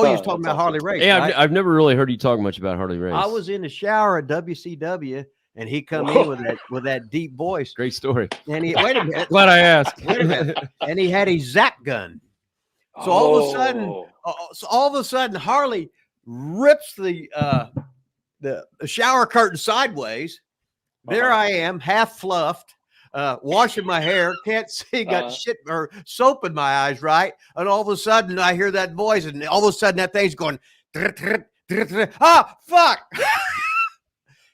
Oh, you're talking about Harley Race. Yeah, right? I've never really heard you talk much about Harley Race. I was in the shower at WCW, and he come in with that deep voice. Great story. And he wait a minute. Glad I asked. Wait a minute. And he had his zap gun. So all of a sudden, Harley rips the shower curtain sideways. There I am, half fluffed, washing my hair, can't see, got shit or soap in my eyes, right? And all of a sudden, I hear that voice, and all of a sudden, that thing's going, fuck!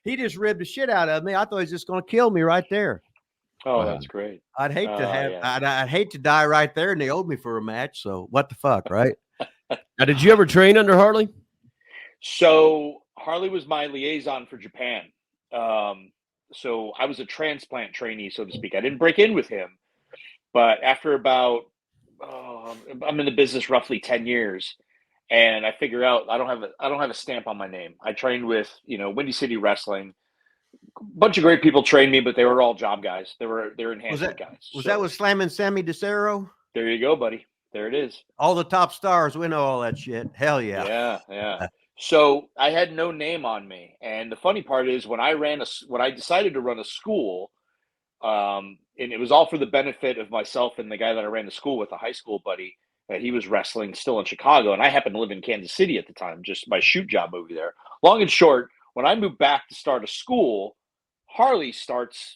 He just ripped the shit out of me. I thought he was just going to kill me right there. Oh, that's great. I'd hate to I'd hate to die right there, and they owed me for a match. So what the fuck, right? Now, did you ever train under Harley? So Harley was my liaison for Japan. So I was a transplant trainee, so to speak. I didn't break in with him, but after about I'm in the business roughly 10 years, and I figure out I don't have a stamp on my name. I trained with Windy City Wrestling. A bunch of great people trained me, but they were all job guys. They're enhancement guys. Was that with Slamming Sammy DeCero? There you go, buddy. There it is. All the top stars, we know all that shit. Hell yeah. Yeah. So I had no name on me, and the funny part is when I decided to run a school, and it was all for the benefit of myself and the guy that I ran the school with, a high school buddy, that he was wrestling still in Chicago, and I happened to live in Kansas City at the time, just my shoot job movie there. Long and short, when I moved back to start a school,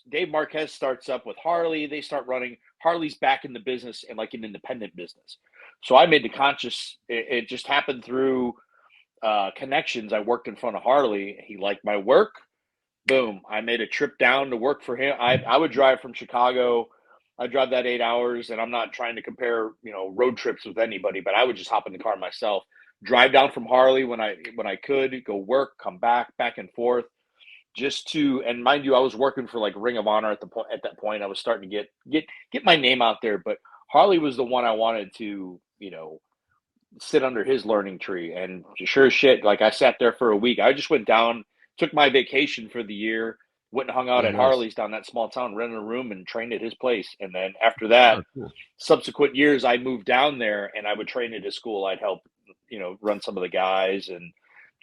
Dave Marquez starts up with Harley. They start running. Harley's back in the business and like an independent business. So I made it just happened through connections. I worked in front of Harley. He liked my work. Boom. I made a trip down to work for him. I would drive from Chicago. I drive that 8 hours, and I'm not trying to compare, road trips with anybody, but I would just hop in the car myself, drive down from Harley when I could, go work, come back and forth, and mind you, I was working for like Ring of Honor at that point. I was starting to get my name out there, but Harley was the one I wanted to, sit under his learning tree. And sure as shit, like I sat there for a week. I just went down, took my vacation for the year, went and hung out at Harley's down that small town, rented a room and trained at his place. And then after that, subsequent years, I moved down there and I would train at his school. I'd help, run some of the guys and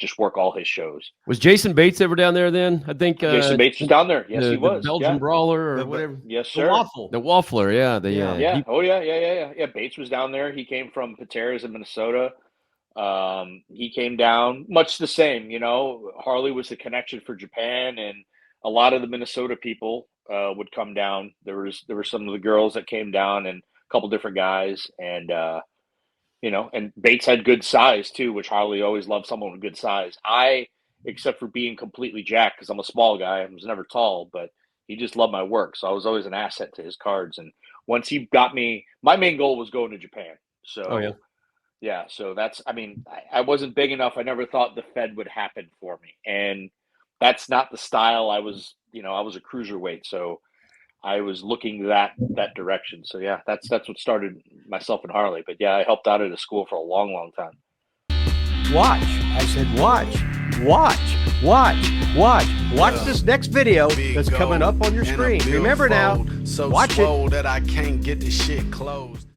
just work all his shows. Was Jason Bates ever down there then? I think Jason Bates was down there. Yes, he was. The Belgian Brawler or whatever. Yes, sir. The Waffler, yeah. Yeah. Bates was down there. He came from Pateras in Minnesota. He came down much the same. Harley was the connection for Japan, and a lot of the Minnesota people would come down. There were some of the girls that came down and a couple different guys, and and Bates had good size too, which Harley always loved someone with good size. Except for being completely jacked, because I'm a small guy, I was never tall, but he just loved my work. So I was always an asset to his cards. And once he got me, my main goal was going to Japan. So, so I wasn't big enough. I never thought the Fed would happen for me. And that's not the style. I was a cruiserweight. So I was looking that direction. So yeah, that's what started myself and Harley. But yeah, I helped out at a school for a long, long time. Watch. I said, watch this next video that's coming up on your screen. Remember now, watch it. That I can't get the shit closed.